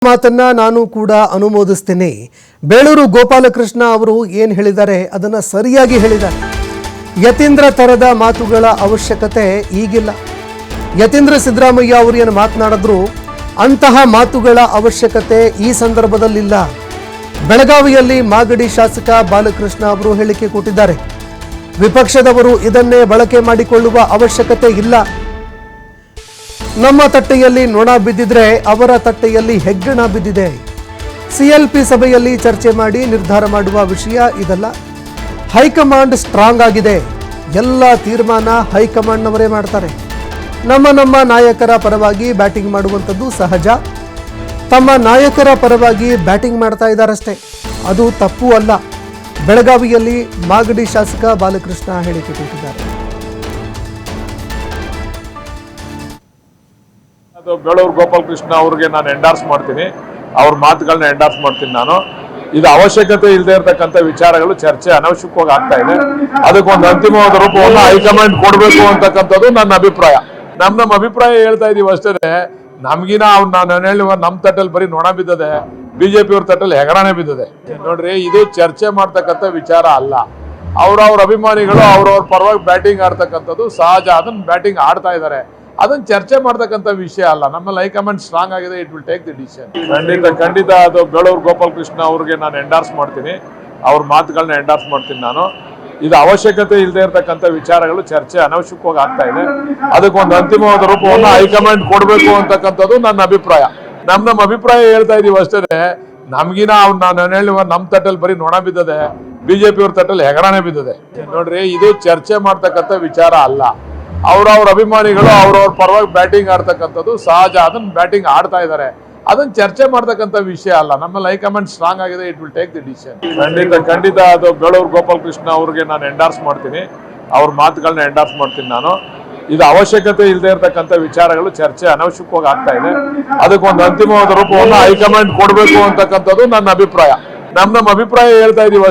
ಮಾತನ್ನ ನಾನು ಕೂಡ ಅನುಮೋದಿಸ್ತೇನೆ. ಬೇಳೂರು ಗೋಪಾಲಕೃಷ್ಣ ಅವರು ಏನು ಹೇಳಿದ್ದಾರೆ ಅದನ್ನ ಸರಿಯಾಗಿ ಹೇಳಿದ್ದಾರೆ. ಯತೀಂದ್ರ ತರದ ಮಾತುಗಳ ಅವಶ್ಯಕತೆ ಈಗಿಲ್ಲ. ಯತೀಂದ್ರ ಸಿದ್ದರಾಮಯ್ಯ ಅವರು ಏನು ಮಾತನಾಡಿದ್ರು ಅಂತಹ ಮಾತುಗಳ ಅವಶ್ಯಕತೆ ಈ ಸಂದರ್ಭದಲ್ಲಿಲ್ಲ. ಬೆಳಗಾವಿಯಲ್ಲಿ ಮಾಗಡಿ ಶಾಸಕ ಬಾಲಕೃಷ್ಣ ಅವರು ಹೇಳಿಕೆ ಕೊಟ್ಟಿದ್ದಾರೆ. ವಿಪಕ್ಷದವರು ಇದನ್ನೇ ಬಳಕೆ ಮಾಡಿಕೊಳ್ಳುವ ಅವಶ್ಯಕತೆ ಇಲ್ಲ. ನಮ್ಮ ತಟ್ಟೆಯಲ್ಲಿ ನೊಣ ಬಿದ್ದಿದ್ರೆ ಅವರ ತಟ್ಟೆಯಲ್ಲಿ ಹೆಗ್ಗಣ ಬಿದ್ದಿದೆ. ಸಿಎಲ್ಪಿ ಸಭೆಯಲ್ಲಿ ಚರ್ಚೆ ಮಾಡಿ ನಿರ್ಧಾರ ಮಾಡುವ ವಿಷಯ ಇದಲ್ಲ. ಹೈಕಮಾಂಡ್ ಸ್ಟ್ರಾಂಗ್ ಆಗಿದೆ. ಎಲ್ಲ ತೀರ್ಮಾನ ಹೈಕಮಾಂಡ್ನವರೇ ಮಾಡ್ತಾರೆ. ನಮ್ಮ ನಾಯಕರ ಪರವಾಗಿ ಬ್ಯಾಟಿಂಗ್ ಮಾಡುವಂಥದ್ದು ಸಹಜ. ತಮ್ಮ ನಾಯಕರ ಪರವಾಗಿ ಬ್ಯಾಟಿಂಗ್ ಮಾಡ್ತಾ ಇದ್ದಾರಷ್ಟೇ, ಅದು ತಪ್ಪು ಅಲ್ಲ. ಬೆಳಗಾವಿಯಲ್ಲಿ ಮಾಗಡಿ ಶಾಸಕ ಬಾಲಕೃಷ್ಣ ಹೇಳಿಕೆ ಕೊಟ್ಟಿದ್ದಾರೆ. ಅದು ಬೇಳೂರು ಗೋಪಾಲಕೃಷ್ಣ ಅವ್ರಿಗೆ ನಾನು ಎಂಡಾರ್ಸ್ ಮಾಡ್ತೀನಿ, ಅವ್ರ ಮಾತುಗಳನ್ನ ಎಂಡಾರ್ಸ್ ಮಾಡ್ತೀನಿ. ನಾನು ಇದು ಅವಶ್ಯಕತೆ ಇಲ್ಲದೆ ಇರತಕ್ಕಂಥ ವಿಚಾರಗಳು ಚರ್ಚೆ ಅನವಶ್ಯಕವಾಗಿ ಆಗ್ತಾ ಇದೆ. ಅದಕ್ಕೊಂದು ಅಂತಿಮವಾದ ರೂಪವನ್ನು ಹೈಕಮಾಂಡ್ ಕೊಡಬೇಕು ಅಂತಕ್ಕಂಥದ್ದು ನನ್ನ ಅಭಿಪ್ರಾಯ. ನಮ್ಮ ಅಭಿಪ್ರಾಯ ಹೇಳ್ತಾ ಇದೀವಿ ಅಷ್ಟೇ. ನಮ್ಗಿನ ನಾನು ಹೇಳುವ ನಮ್ಮ ತಟ್ಟಲ್ಲಿ ಬರೀ ನೊಣ ಬಿದ್ದದೆ, ಬಿಜೆಪಿ ಅವ್ರ ತಟ್ಟಲ್ಲಿ ಹೆಗರಾಣೆ ಬಿದ್ದದೆ. ನೋಡ್ರಿ, ಇದು ಚರ್ಚೆ ಮಾಡ್ತಕ್ಕಂಥ ವಿಚಾರ ಅಲ್ಲ. ಅವ್ರವ್ರ ಅಭಿಮಾನಿಗಳು ಅವ್ರವ್ರ ಪರವಾಗಿ ಬ್ಯಾಟಿಂಗ್ ಆಡ್ತಕ್ಕಂಥದ್ದು ಸಹಜ. ಅದನ್ನ ಬ್ಯಾಟಿಂಗ್ ಆಡ್ತಾ ಇದ್ದಾರೆ, ಅದನ್ನ ಚರ್ಚೆ ಮಾಡ್ತಕ್ಕಂಥ ವಿಷಯ ಅಲ್ಲ. ನಮ್ಮಲ್ಲಿ ಹೈಕಮಾಂಡ್ ಸ್ಟ್ರಾಂಗ್ ಆಗಿದೆ, it will take the decision. ಖಂಡಿತ ಅದು ಬೇಳೂರು ಗೋಪಾಲಕೃಷ್ಣ ಅವ್ರಿಗೆ ನಾನು ಎಂಡಾರ್ಸ್ ಮಾಡ್ತೀನಿ, ಅವ್ರ ಮಾತುಗಳನ್ನ ಎಂಡಾರ್ಸ್ ಮಾಡ್ತೀನಿ. ನಾನು ಇದು ಅವಶ್ಯಕತೆ ಇಲ್ಲದೆ ಇರತಕ್ಕಂಥ ವಿಚಾರಗಳು ಚರ್ಚೆ ಅನವಶ್ಯಕವಾಗಿ ಆಗ್ತಾ ಇದೆ. ಅದಕ್ಕೊಂದು ಅಂತಿಮವಾದ ರೂಪವನ್ನು ಹೈಕಮಾಂಡ್ ಕೊಡಬೇಕು ಅಂತಕ್ಕಂಥದ್ದು ನನ್ನ ಅಭಿಪ್ರಾಯ. ನಮ್ಮ ಅಭಿಪ್ರಾಯ ಹೇಳ್ತಾ ಇದೀವಿ ಅಷ್ಟೇ. ನಮ್ಗಿನ ನಾನು ಹೇಳುವ ನಮ್ಮ ತಟ್ಟಲ್ಲಿ ಬರೀ ನೊಣ ಬಿದ್ದದೆ, ಬಿಜೆಪಿ ಅವ್ರ ತಟ್ಟಲ್ಲಿ ಹೆಗರಾಣೆ ಬಿದ್ದದೆ. ನೋಡ್ರಿ, ಇದು ಚರ್ಚೆ ಮಾಡ್ತಕ್ಕಂಥ ವಿಚಾರ ಅಲ್ಲ. ಅವ್ರವ್ರ ಅಭಿಮಾನಿಗಳು ಅವ್ರವ್ರ ಪರವಾಗಿ ಬ್ಯಾಟಿಂಗ್ ಆಡ್ತಕ್ಕಂಥದ್ದು ಸಹಜ. ಅದನ್ನ ಬ್ಯಾಟಿಂಗ್ ಆಡ್ತಾ ಇದ್ದಾರೆ, ಅದನ್ನ ಚರ್ಚೆ ಮಾಡ್ತಕ್ಕಂಥ ವಿಷಯ ಅಲ್ಲ. ನಮ್ಮಲ್ಲಿ ಹೈಕಮಾಂಡ್ ಸ್ಟ್ರಾಂಗ್ ಆಗಿದೆ, it will take the decision. ಖಂಡಿತ ಅದು ಬೇಳೂರು ಗೋಪಾಲಕೃಷ್ಣ ಅವ್ರಿಗೆ ನಾನು ಎಂಡಾರ್ಸ್ ಮಾಡ್ತೀನಿ, ಅವ್ರ ಮಾತುಗಳನ್ನ ಎಂಡಾರ್ಸ್ ಮಾಡ್ತೀನಿ. ನಾನು ಇದು ಅವಶ್ಯಕತೆ ಇಲ್ಲದೆ ಇರತಕ್ಕಂಥ ವಿಚಾರಗಳು ಚರ್ಚೆ ಅನವಶ್ಯಕವಾಗಿ ಆಗ್ತಾ ಇದೆ. ಅದಕ್ಕೊಂದು ಅಂತಿಮವಾದ ರೂಪವನ್ನು ಹೈಕಮಾಂಡ್ ಕೊಡಬೇಕು ಅಂತಕ್ಕಂಥದ್ದು ನನ್ನ ಅಭಿಪ್ರಾಯ. ನಮ್ಮ ಅಭಿಪ್ರಾಯ ಹೇಳ್ತಾ ಇದೀವಿ.